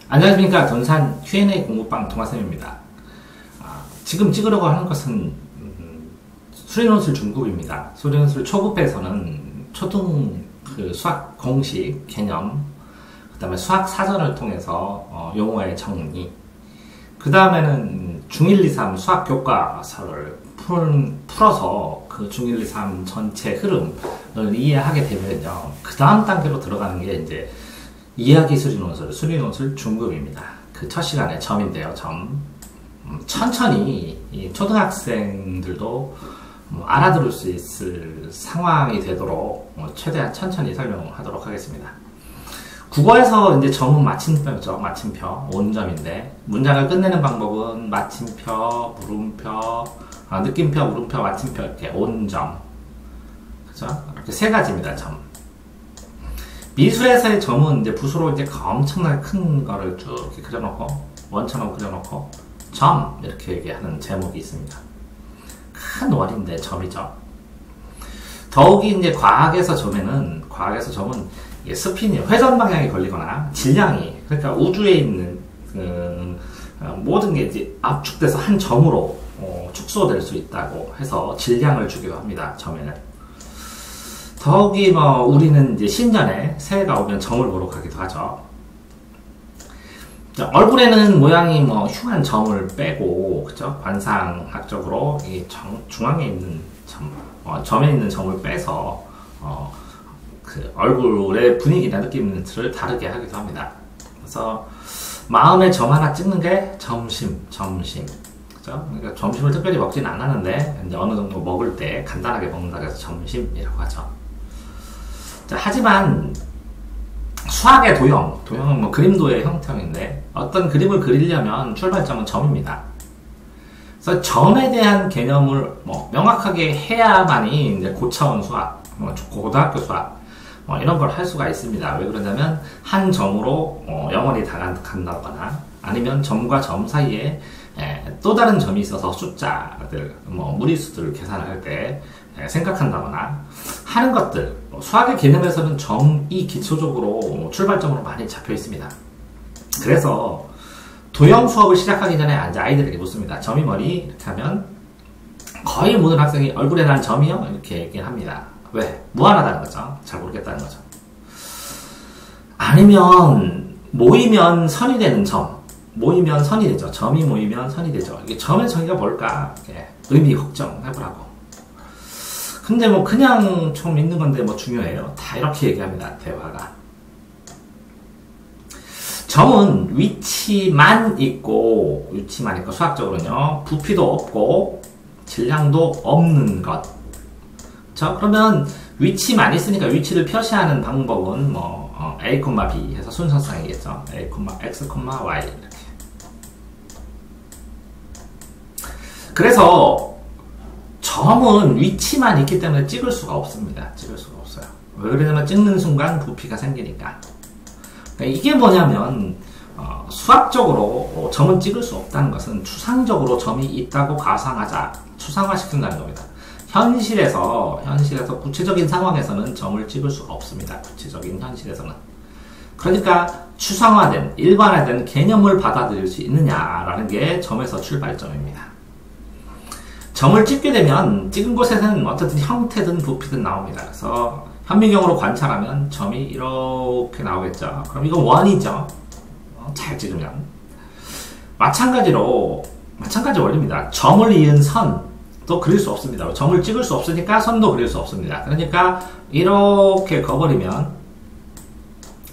안녕하십니까. 돈산 Q&A 공부방 동아쌤입니다. 지금 찍으려고 하는 것은 수리논술 중급입니다. 수리논술 초급에서는 초등 수학 공식, 개념, 그 다음에 수학 사전을 통해서 용어의 정리, 그 다음에는 중1, 2, 3 수학 교과서를 풀어서 그 중1, 2, 3 전체 흐름을 이해하게 되면요, 그 다음 단계로 들어가는 게 이제 이해하기 수리논술, 수리논술 중급입니다. 그 첫 시간에 점인데요, 점. 천천히 이 초등학생들도 알아들을 수 있을 상황이 되도록 최대한 천천히 설명하도록 하겠습니다. 국어에서 이제 점은 마침표죠. 마침표. 온점인데, 문장을 끝내는 방법은 마침표, 물음표, 느낌표, 물음표, 마침표, 이렇게 온점. 그죠? 이렇게 세 가지입니다, 점. 미술에서의 점은 이제 붓으로 이제 엄청나게 큰 거를 쭉 이렇게 그려놓고, 원천으로 그려놓고, 점! 이렇게 얘기하는 제목이 있습니다. 큰 월인데 점이죠. 더욱이 이제 과학에서 점은 스핀이 회전 방향이 걸리거나 질량이, 그러니까 우주에 있는 모든 게 이제 압축돼서 한 점으로 축소될 수 있다고 해서 질량을 주기도 합니다. 점에는. 더욱이 우리는 이제 신전에 새해가 오면 점을 보러 가기도 하죠. 자, 얼굴에는 모양이 흉한 점을 빼고, 그죠? 관상학적으로 이 중앙에 있는 점, 점에 있는 점을 빼서 그 얼굴의 분위기나 느낌을 다르게 하기도 합니다. 그래서 마음에 점 하나 찍는 게 점심. 그죠? 그러니까 점심을 특별히 먹진 않았는데 이제 어느 정도 먹을 때 간단하게 먹는다고 해서 점심이라고 하죠. 자, 하지만 수학의 도형은 그림도의 형태인데 어떤 그림을 그리려면 출발점은 점입니다. 그래서 점에 대한 개념을 명확하게 해야만이 이제 고차원 수학, 고등학교 수학 이런 걸 할 수가 있습니다. 왜 그러냐면 한 점으로 영원히 간다거나 아니면 점과 점 사이에 또 다른 점이 있어서 숫자들, 무리수들을 계산할 때 생각한다거나 하는 것들, 수학의 개념에서는 점이 기초적으로 출발점으로 많이 잡혀 있습니다. 그래서 도형 수업을 시작하기 전에 아이들에게 묻습니다. 점이 뭐니? 이렇게 하면 거의 모든 학생이 얼굴에 난 점이요? 이렇게 얘기를 합니다. 왜? 무한하다는 거죠. 잘 모르겠다는 거죠. 아니면 모이면 선이 되는 점, 모이면 선이 되죠. 점이 모이면 선이 되죠. 이게 점의 정의가 뭘까? 의미 걱정해보라고. 근데 그냥 좀 있는 건데 중요해요. 다 이렇게 얘기합니다. 대화가. 점은 위치만 있고 수학적으로는요, 부피도 없고 질량도 없는 것. 그러면 위치만 있으니까 위치를 표시하는 방법은 A, B 해서 순서상이겠죠. A, X, Y 이렇게. 그래서 점은 위치만 있기 때문에 찍을 수가 없습니다. 찍을 수가 없어요. 왜 그러냐면 찍는 순간 부피가 생기니까. 그러니까 이게 뭐냐면 수학적으로 점은 찍을 수 없다는 것은 추상적으로 점이 있다고 가상하자, 추상화시킨다는 겁니다. 현실에서 구체적인 상황에서는 점을 찍을 수 없습니다. 구체적인 현실에서는. 그러니까 추상화된, 일반화된 개념을 받아들일 수 있느냐라는 게 점에서 출발점입니다. 점을 찍게 되면 찍은 곳에는 어떻든 형태든 부피든 나옵니다. 그래서 현미경으로 관찰하면 점이 이렇게 나오겠죠. 그럼 이건 원이죠. 잘 찍으면. 마찬가지 원리입니다. 점을 이은 선도 그릴 수 없습니다. 점을 찍을 수 없으니까 선도 그릴 수 없습니다. 그러니까 이렇게 그어버리면,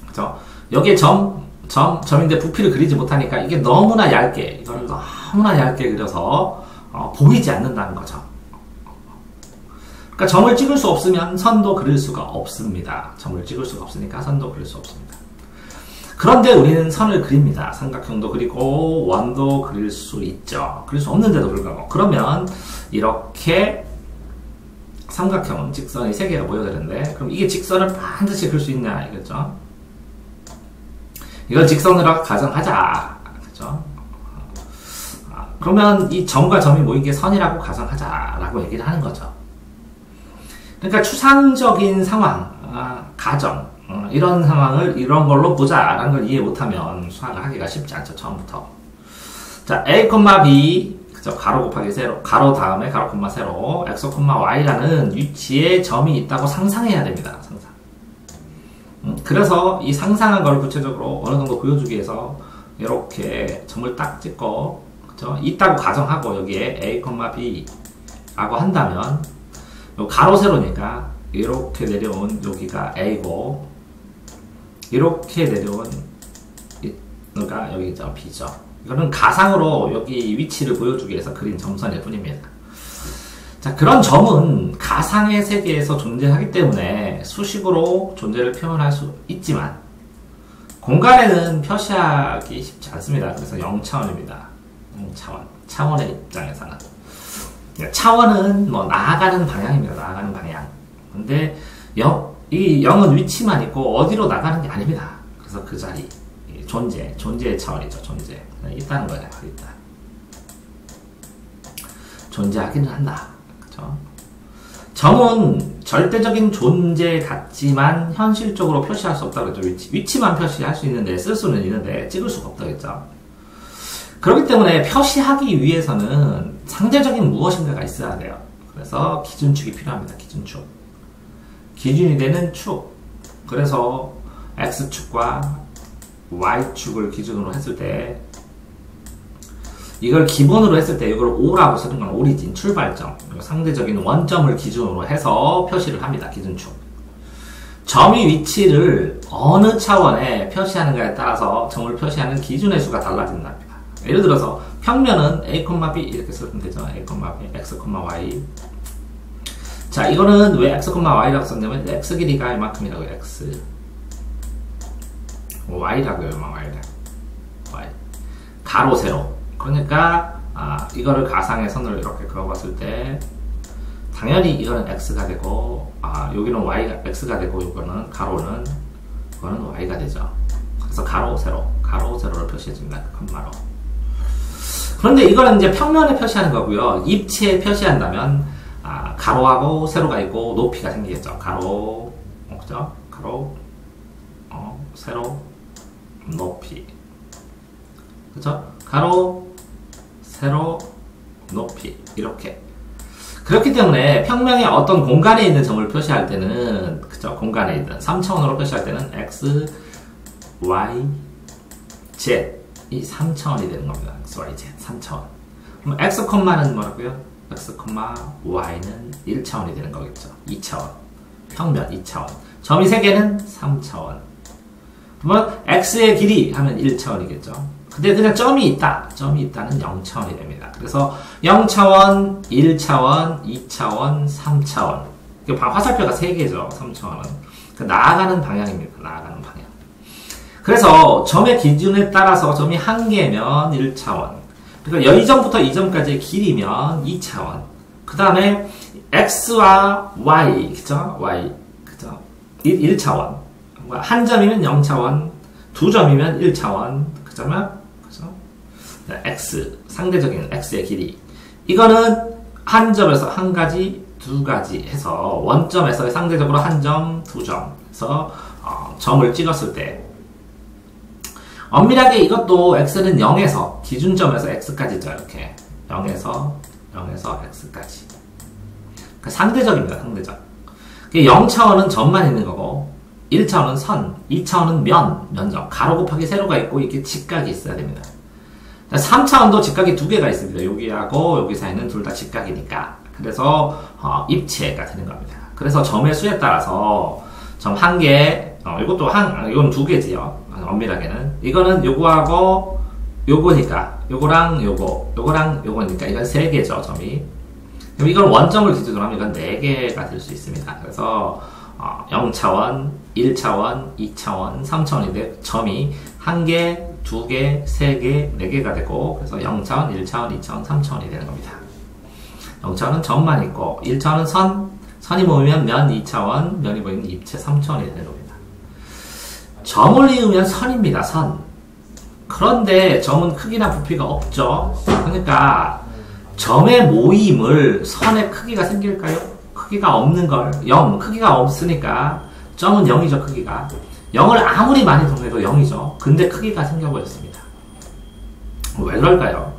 그죠? 여기에 점인데 부피를 그리지 못하니까 이게 너무나 얇게 그려서 보이지 않는다는 거죠. 그러니까 점을 찍을 수 없으면 선도 그릴 수가 없습니다. 점을 찍을 수가 없으니까 선도 그릴 수 없습니다. 그런데 우리는 선을 그립니다. 삼각형도 그리고 원도 그릴 수 있죠. 그릴 수 없는데도 불구하고. 그러면 이렇게 삼각형, 직선이 3개가 모여되는데, 그럼 이게 직선을 반드시 그릴 수 있냐 이거죠. 이걸 직선으로 가정하자. 그죠? 그러면 이 점과 점이 모인 게 선이라고 가정하자라고 얘기를 하는 거죠. 그러니까 추상적인 상황, 가정, 이런 상황을 이런 걸로 보자라는 걸 이해 못하면 수학을 하기가 쉽지 않죠. 처음부터. 자, a, b 그죠? 가로 곱하기 세로, 가로 다음에 가로 콤마 세로 x, y라는 위치에 점이 있다고 상상해야 됩니다. 상상. 그래서 이 상상한 걸 구체적으로 어느 정도 보여주기 위해서 이렇게 점을 딱 찍고, 그죠? 있다고 가정하고 여기에 a, b 라고 한다면 요 가로 세로니까 이렇게 내려온 여기가 a고 이렇게 내려온 여기가 여기죠, b죠. 이거는 가상으로 여기 위치를 보여주기 위해서 그린 점선일 뿐입니다. 자, 그런 점은 가상의 세계에서 존재하기 때문에 수식으로 존재를 표현할 수 있지만 공간에는 표시하기 쉽지 않습니다. 그래서 0차원입니다. 0차원. 차원의 입장에서는. 차원은 뭐 나아가는 방향입니다. 나아가는 방향. 근데 이 0은 위치만 있고 어디로 나가는 게 아닙니다. 그래서 그 자리. 존재의 차원이죠. 존재. 있다는 거예요. 있다. 존재하기는 한다. 그죠? 점은 절대적인 존재 같지만 현실적으로 표시할 수 없다고 그랬죠. 위치만 표시할 수 있는데, 쓸 수는 있는데, 찍을 수가 없다고 했죠. 그렇기 때문에 표시하기 위해서는 상대적인 무엇인가가 있어야 돼요. 그래서 기준축이 필요합니다. 기준축. 기준이 되는 축. 그래서 X축과 Y축을 기준으로 했을 때, 이걸 기본으로 했을 때 이걸 O라고 쓰는 건 오리진, 출발점, 상대적인 원점을 기준으로 해서 표시를 합니다. 기준축. 점의 위치를 어느 차원에 표시하는가에 따라서 점을 표시하는 기준의 수가 달라진답니다. 예를 들어서 평면은 a, b 이렇게 쓰면 되죠. a, b, x, y. 자, 이거는 왜 x, y라고 썼냐면 x 길이가 이만큼이라고요. x. y라고요. y. 가로, 세로. 그러니까 이거를 가상의 선으로 이렇게 그어봤을 때 당연히 이거는 x가 되고 여기는 y가 x가 되고 이거는 가로는 y가 되죠. 그래서 가로 세로를 표시해줍니다. 컴마로. 그런데 이거는 이제 평면에 표시하는 거고요. 입체에 표시한다면 가로하고 세로가 있고 높이가 생기겠죠. 가로, 그죠? 가로, 세로, 높이. 그죠? 가로, 세로, 높이. 이렇게. 그렇기 때문에 평면의 어떤 공간에 있는 점을 표시할 때는, 그죠? 공간에 있는 3차원으로 표시할 때는 x, y, z. 이 3차원이 되는 겁니다. x, y, z. 3차원. 그럼 x, 는 뭐라고요? x, y는 1차원이 되는 거겠죠. 2차원. 평면 2차원. 점이 3개는 3차원. 그러면 x의 길이 하면 1차원이겠죠. 근데 그냥 점이 있다는 0차원이 됩니다. 그래서 0차원, 1차원, 2차원, 3차원. 화살표가 3개죠. 3차원은. 나아가는 방향입니다. 나아가는 방향. 그래서 점의 기준에 따라서 점이 1개면 1차원. 그러니까 이 점부터 이 점까지의 길이면 2차원. 그 다음에 x와 y, 그죠? y, 그죠? 1차원. 한 점이면 0차원, 두 점이면 1차원, 그죠? x, 상대적인 x의 길이. 이거는 한 점에서 한 가지, 두 가지 해서 원점에서 상대적으로 한 점, 두 점에서 점을 찍었을 때 엄밀하게 이것도 x는 0에서 기준점에서 x까지죠. 이렇게 0에서 x까지. 그러니까 상대적입니다. 상대적. 0차원은 점만 있는 거고 1차원은 선, 2차원은 면적, 가로 곱하기 세로가 있고 이렇게 직각이 있어야 됩니다. 3차원도 직각이 2개가 있습니다. 여기하고 여기 사이는 둘 다 직각이니까. 그래서 입체가 되는 겁니다. 그래서 점의 수에 따라서 점 1개, 이것도 이건 2개지요. 엄밀하게는. 이거는 요거하고 요거니까 요거랑 요거니까 이건 3개죠. 점이. 그럼 이건 원점을 기준으로 하면 이건 4개가 될 수 있습니다. 그래서 0차원, 1차원, 2차원, 3차원인데 점이 1개, 2개, 3개, 4개가 되고 그래서 0차원, 1차원, 2차원, 3차원이 되는 겁니다. 0차원은 점만 있고 1차원은 선이 모이면 면 2차원, 면이 모이면 입체 3차원이 되는 겁니다. 점을 이으면 선입니다. 선. 그런데 점은 크기나 부피가 없죠. 그러니까 점의 모임을 선의 크기가 생길까요? 크기가 없는 걸 0, 크기가 없으니까 점은 0이죠, 크기가. 0을 아무리 많이 더해도 0이죠. 근데 크기가 생겨버렸습니다. 왜 그럴까요?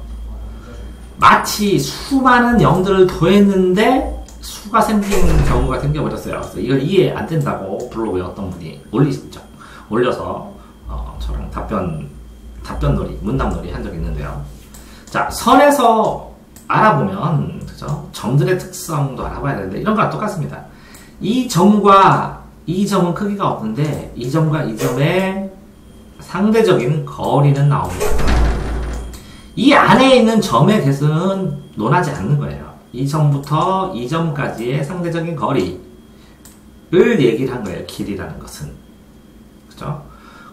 마치 수많은 0들을 더했는데 수가 생기는 경우가 생겨버렸어요. 그래서 이걸 이해 안 된다고 블로그에 어떤 분이 올려서 저랑 답변놀이, 문답놀이 한 적이 있는데요. 자, 선에서 알아보면, 그죠? 점들의 특성도 알아봐야 되는데, 이런 거랑 똑같습니다. 이 점과 이 점은 크기가 없는데, 이 점과 이 점의 상대적인 거리는 나옵니다. 이 안에 있는 점의 개수는 논하지 않는 거예요. 이 점부터 이 점까지의 상대적인 거리를 얘기를 한 거예요. 길이라는 것은. 그죠?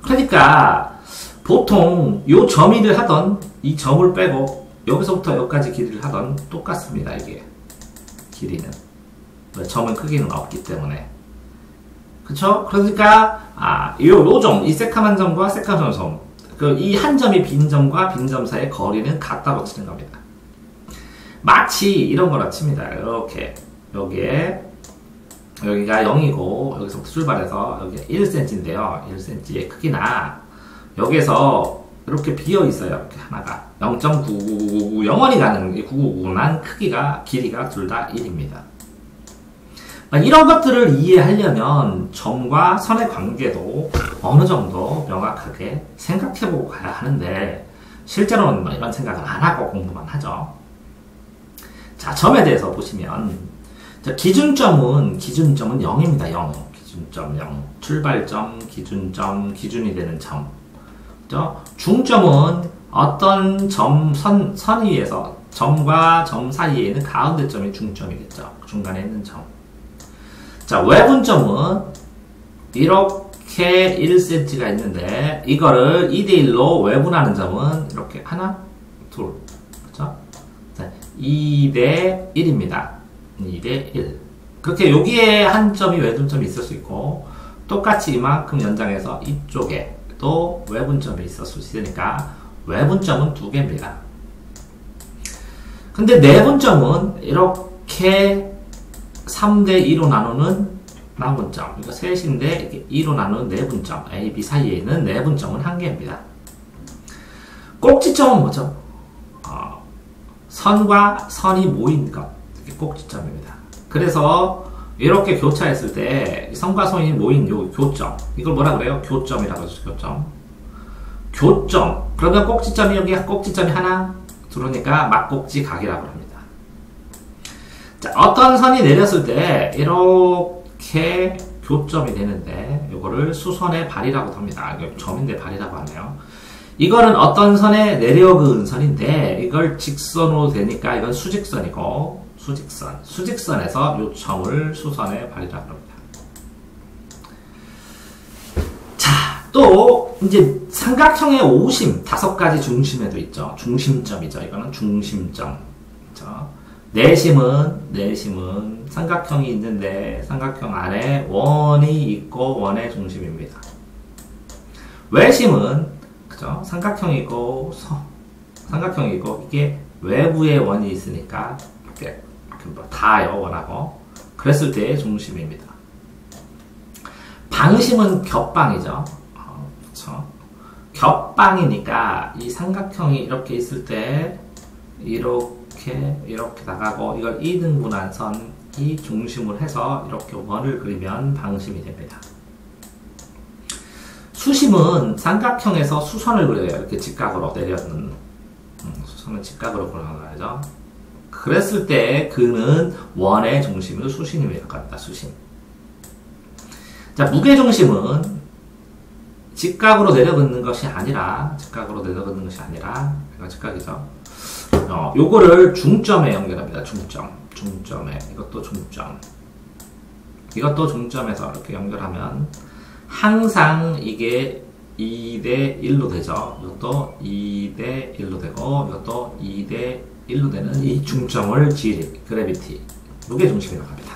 그러니까, 보통 요 점이를 하던 이 점을 빼고 여기서부터 여기까지 길이를 하던 똑같습니다. 이게 길이는 점은 크기는 없기 때문에. 그쵸? 그러니까 요 점, 이 새카만 점과 새카만 점, 이 한 점이 빈 점과 빈 점 사이의 거리는 같다고 치는 겁니다. 마치 이런 거라 칩니다. 이렇게 여기가 0이고 여기서부터 출발해서 여기가 1cm인데요. 1cm의 크기나 여기에서 이렇게 비어 있어요. 이렇게 하나가 0.99999 영원히 가는 999만 크기가 길이가 둘 다 1입니다. 이런 것들을 이해하려면 점과 선의 관계도 어느 정도 명확하게 생각해보고 가야 하는데 실제로는 이런 생각을 안 하고 공부만 하죠. 자, 점에 대해서 보시면 자, 기준점은 0입니다. 0. 기준점 0. 출발점, 기준점, 기준이 되는 점. 중점은 어떤 선 위에서 점과 점 사이에 있는 가운데 점이 중점이겠죠. 중간에 있는 점. 자, 외분점은 이렇게 1cm가 있는데 이거를 2대1로 외분하는 점은 이렇게 하나, 둘, 그렇죠? 2대1입니다. 2대1. 그렇게 여기에 한 점이 외분점이 있을 수 있고 똑같이 이만큼 연장해서 이쪽에 또 외분점이 있을 수 있으니까 외분점은 2개입니다. 근데 내분점은 이렇게 3대2로 나누는 나분점, 그러니까 셋인데 2로 나누는 내분점, A, B 사이에 있는 내분점은 1개입니다. 꼭지점은 뭐죠? 선과 선이 모인 것, 이게 꼭지점입니다. 그래서 이렇게 교차했을 때 선과 선이 모인 요 교점, 이걸 뭐라 그래요? 교점이라고 하죠. 교점. 그러면 꼭지점이 여기 꼭지점이 하나, 둘이니까 막꼭지 각이라고 합니다. 자, 어떤 선이 내렸을 때 이렇게 교점이 되는데 이거를 수선의 발이라고 합니다. 점인데 발이라고 하네요. 이거는 어떤 선에 내려그은 선인데 이걸 직선으로 되니까 이건 수직선이고 수직선에서 요 점을 수선의 발이라고 합니다. 자, 또 이제 삼각형의 오심 5가지 중심에도 있죠. 중심점이죠. 이거는 중심점. 그렇죠? 내심은 삼각형이 있는데 삼각형 안에 원이 있고 원의 중심입니다. 외심은 그죠? 삼각형이 있고 이게 외부에 원이 있으니까 이렇게 닿아요, 원하고. 그랬을 때의 중심입니다. 방심은 겹방이죠. 그렇죠? 겹방이니까 이 삼각형이 이렇게 있을 때 이렇게 나가고 이걸 2등분한 선이 중심을 해서 이렇게 원을 그리면 방심이 됩니다. 수심은 삼각형에서 수선을 그려요. 이렇게 직각으로 내려는 수선은 직각으로 그려놔야죠. 그랬을 때 그는 원의 중심을 수심이라고 합니다. 수심. 자, 무게중심은 직각으로 내려긋는 것이 아니라 이거 직각이죠. 요거를 중점에 연결합니다. 중점에 이것도 중점에서 이렇게 연결하면 항상 이게 2대1로 되죠. 이것도 2대1로 되고 이것도 2대1로 되는 이 중점을 그래비티, 무게중심이라고 합니다.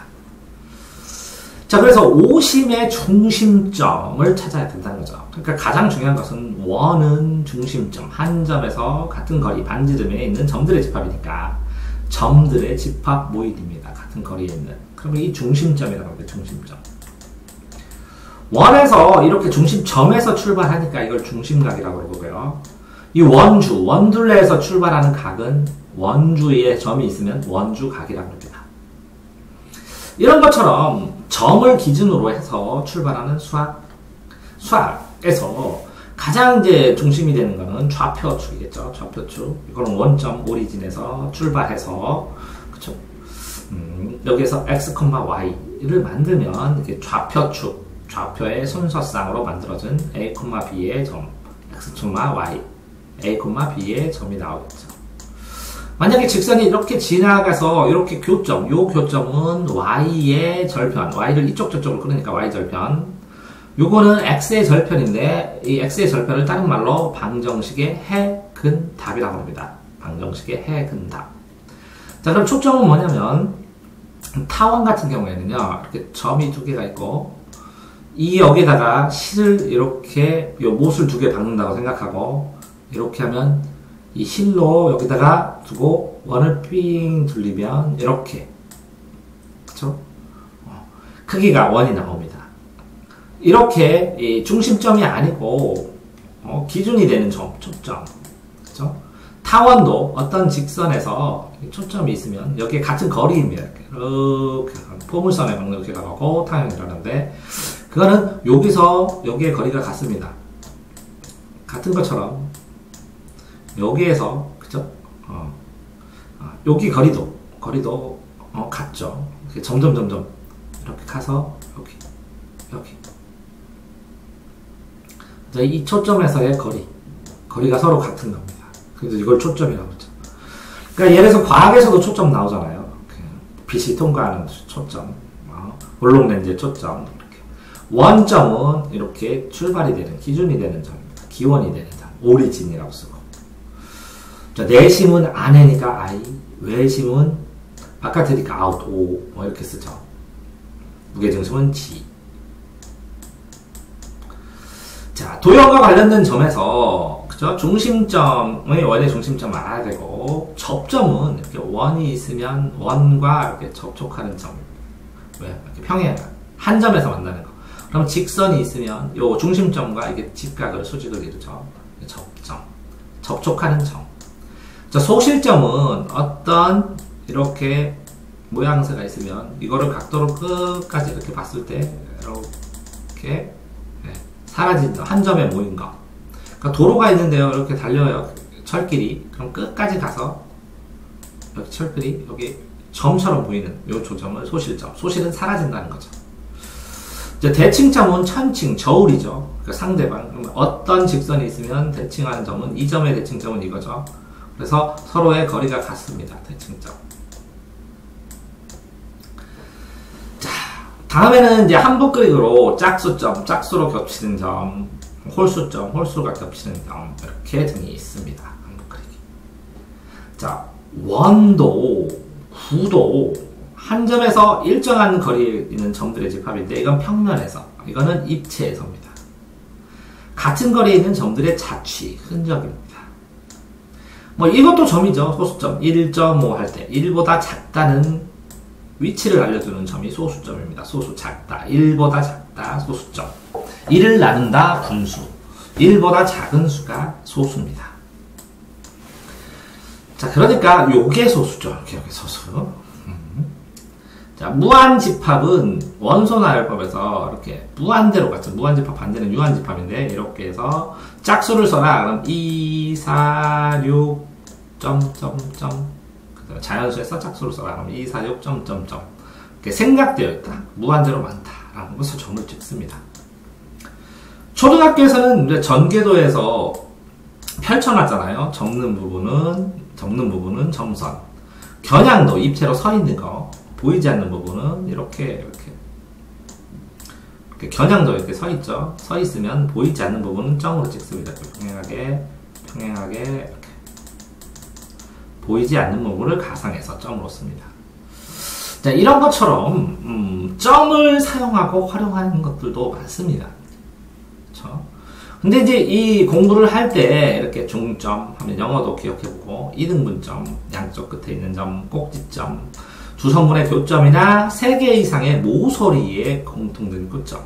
자, 그래서 오심의 중심점을 찾아야 된다는 거죠. 그러니까 가장 중요한 것은 원은 중심점, 한 점에서 같은 거리, 반지름에 있는 점들의 집합이니까 점들의 집합 모임입니다. 같은 거리에 있는. 그러면 이 중심점이라고 합니다. 중심점. 원에서 이렇게 중심점에서 출발하니까 이걸 중심각이라고 그러고요. 이 원둘레에서 출발하는 각은 원주위에 점이 있으면 원주각이라고 합니다. 이런 것처럼 점을 기준으로 해서 출발하는 수학에서 가장 이제 중심이 되는 거는 좌표축이겠죠. 좌표축. 이거는 원점 오리진에서 출발해서, 그쵸? 여기에서 x, y를 만들면 이렇게 좌표의 순서상으로 만들어진 a, b의 점, x, y, a, b의 점이 나오겠죠. 만약에 직선이 이렇게 지나가서 이렇게 교점, 요 교점은 y의 절편, y를 이쪽 저쪽으로 그러니까 y 절편. 요거는 x의 절편인데 이 x의 절편을 다른 말로 방정식의 해근답이라고 합니다. 방정식의 해근답. 자, 그럼 초점은 뭐냐면 타원 같은 경우에는요, 이렇게 점이 두 개가 있고 이 여기다가 실을 이렇게 요 못을 두 개 박는다고 생각하고 이렇게 하면 이 실로 여기다가 두고 원을 삥 둘리면 이렇게, 그쵸? 크기가 원이 나옵니다. 이렇게 이 중심점이 아니고 기준이 되는 점, 초점, 그쵸? 타원도 어떤 직선에서 초점이 있으면 여기에 같은 거리입니다. 이렇게 포물선의 방정식이 나가고 타원이라는데 그거는 여기서 여기의 거리가 같습니다. 같은 것처럼 여기에서, 그죠? 여기 거리도 같죠. 이렇게 점점 이렇게 가서 여기. 이 초점에서의 거리가 서로 같은 겁니다. 그래서 이걸 초점이라고 하죠. 그러니까 예를 들어서 과학에서도 초점 나오잖아요. 빛이 통과하는 초점, 볼록렌즈의 초점. 이렇게. 원점은 이렇게 출발이 되는, 기준이 되는 점입니다. 기원이 되는 점, 오리진이라고 쓰고. 자, 내심은 안에니까 I, 외심은 바깥이니까 out, O, 이렇게 쓰죠. 무게중심은 G. 자, 도형과 관련된 점에서, 그죠? 중심점의 원의 중심점 알아야 되고, 접점은 이렇게 원이 있으면 원과 이렇게 접촉하는 점입니다. 왜? 이렇게 평행, 한 점에서 만나는 거. 그럼 직선이 있으면 요 중심점과 이게 직각을, 수직을 이루죠. 접점. 접촉하는 점. 자, 소실점은 어떤 이렇게 모양새가 있으면 이거를 각도로 끝까지 이렇게 봤을 때 이렇게 사라진 한 점에 모인 거. 그러니까 도로가 있는데요. 이렇게 달려요. 철길이. 그럼 끝까지 가서 여기 철길이 여기 점처럼 보이는 이 조점을 소실점. 소실은 사라진다는 거죠. 이제 대칭점은 천칭, 저울이죠. 그러니까 상대방. 그러면 어떤 직선이 있으면 대칭하는 점은 이 점의 대칭점은 이거죠. 그래서 서로의 거리가 같습니다. 대칭점. 자, 다음에는 이제 한북그릭으로 짝수점, 짝수로 겹치는 점, 홀수점, 홀수가 겹치는 점, 이렇게 등이 있습니다. 한북그릭이. 자, 원도, 구도, 한 점에서 일정한 거리에 있는 점들의 집합인데, 이건 평면에서, 이거는 입체에서입니다. 같은 거리에 있는 점들의 자취, 흔적입니다. 뭐 이것도 점이죠. 소수점 1.5 할 때 1보다 작다는 위치를 알려주는 점이 소수점입니다. 소수 작다, 1보다 작다, 소수점. 1을 나눈다, 분수. 1보다 작은 수가 소수입니다. 자, 그러니까 요게 소수죠. 이렇게 소수. 자, 무한집합은 원소나열법에서 이렇게 무한대로 갔죠. 무한집합 반대는 유한집합인데 이렇게 해서 짝수를 써라. 그럼 2, 4, 6, 자연수에서 짝수를 써라. 그럼 2, 4, 6, 이렇게 생각되어 있다. 무한대로 많다라는 것을 점을 찍습니다. 초등학교에서는 이제 전개도에서 펼쳐놨잖아요. 접는 부분은 점선. 겨냥도 입체로 서 있는 거. 보이지 않는 부분은 이렇게 겨냥도 이렇게 서 있죠. 서 있으면 보이지 않는 부분은 점으로 찍습니다. 평행하게 이렇게 보이지 않는 부분을 가상해서 점으로 씁니다. 자, 이런 것처럼 점을 사용하고 활용하는 것들도 많습니다. 그렇죠? 근데 이제 이 공부를 할 때 이렇게 중점 하면 영어도 기억해보고 이등분점, 양쪽 끝에 있는 점, 꼭지점, 주성분의 교점이나 3개 이상의 모서리의 공통된 교점.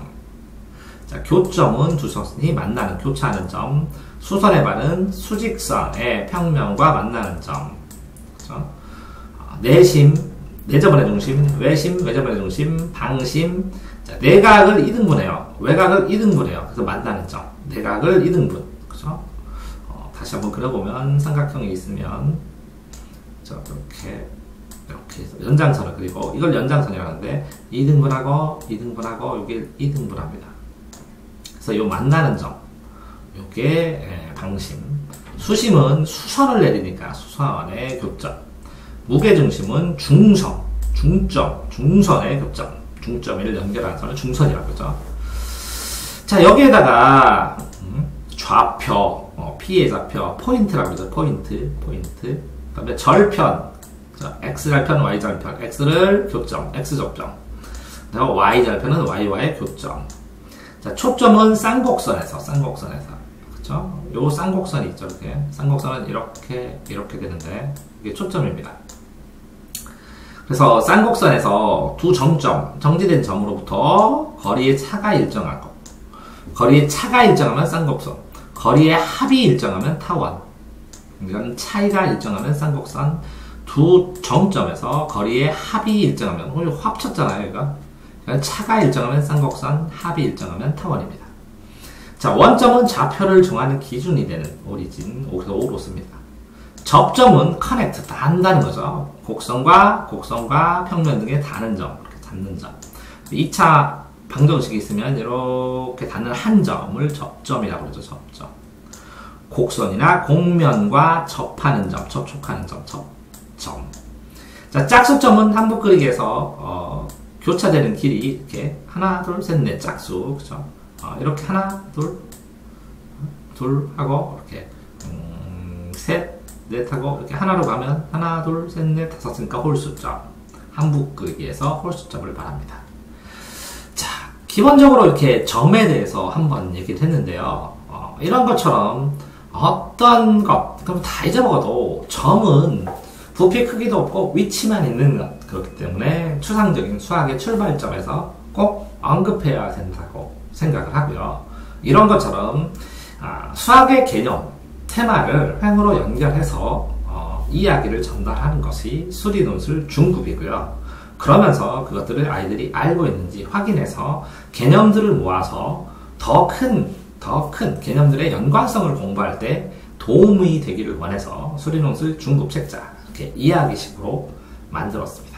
자, 교점은 두 수선이 만나는, 교차하는 점. 수선의 반은 수직선의 평면과 만나는 점. 그죠? 내심, 내접원의 중심, 외심, 외접원의 중심, 방심. 자, 내각을 이등분해요. 외곽을 이등분해요. 그래서 만나는 점. 내각을 이등분. 그죠? 다시 한번 그려보면, 삼각형이 있으면, 이렇게 해서 연장선을 그리고, 이걸 연장선이라고 하는데, 이등분하고, 여기 이등분합니다. 그래서 요 만나는 점. 요게 방심. 수심은 수선을 내리니까 수선의 교점. 무게중심은 중선, 중점, 중선의 교점. 중점을 연결하는 선을 중선이라고 하죠. 자, 여기에다가 좌표, P의 좌표, 포인트라고 하죠. 포인트. 그 다음에 절편, X절편, Y절편, X를 교점, X접점. 그리고 Y절편은 Y와의 교점. 자, 초점은 쌍곡선에서. 그쵸? 요 쌍곡선이 있죠, 이렇게. 쌍곡선은 이렇게 되는데, 이게 초점입니다. 그래서 쌍곡선에서 두 정점, 정지된 점으로부터 거리의 차가 일정하고, 거리의 차가 일정하면 쌍곡선, 거리의 합이 일정하면 타원, 이건 차이가 일정하면 쌍곡선, 두 정점에서 거리의 합이 일정하면, 오늘 합쳤잖아요, 이거. 그러니까 차가 일정하면 쌍곡선, 합이 일정하면 타원입니다. 자, 원점은 좌표를 정하는 기준이 되는 오리진, 그래서 O로 씁니다. 접점은 커넥트, 닿는다는 거죠. 곡선과 평면 등에 닿는 점, 이렇게 닿는 점. 2차 방정식이 있으면 이렇게 닿는 한 점을 접점이라고 그러죠. 접점. 곡선이나 곡면과 접하는 점, 접촉하는 점, 접점. 자, 짝수점은 한복 그리기에서 교차되는 길이 이렇게 하나, 둘, 셋, 넷 짝수, 그죠? 이렇게 하나, 둘 하고 이렇게 셋, 넷 하고 이렇게 하나로 가면 하나, 둘, 셋, 넷, 다섯이니까 홀수점. 한복 그리기에서 홀수점을 말합니다. 자, 기본적으로 이렇게 점에 대해서 한번 얘기를 했는데요. 이런 것처럼 어떤 것, 그럼 다 잊어먹어도 점은 부피 크기도 없고 위치만 있는 것. 그렇기 때문에 추상적인 수학의 출발점에서 꼭 언급해야 된다고 생각을 하고요. 이런 것처럼 수학의 개념, 테마를 횡으로 연결해서 이야기를 전달하는 것이 수리논술 중급이고요. 그러면서 그것들을 아이들이 알고 있는지 확인해서 개념들을 모아서 더 큰 개념들의 연관성을 공부할 때 도움이 되기를 원해서 수리논술 중급 책자 이렇게 이야기식으로 만들었습니다.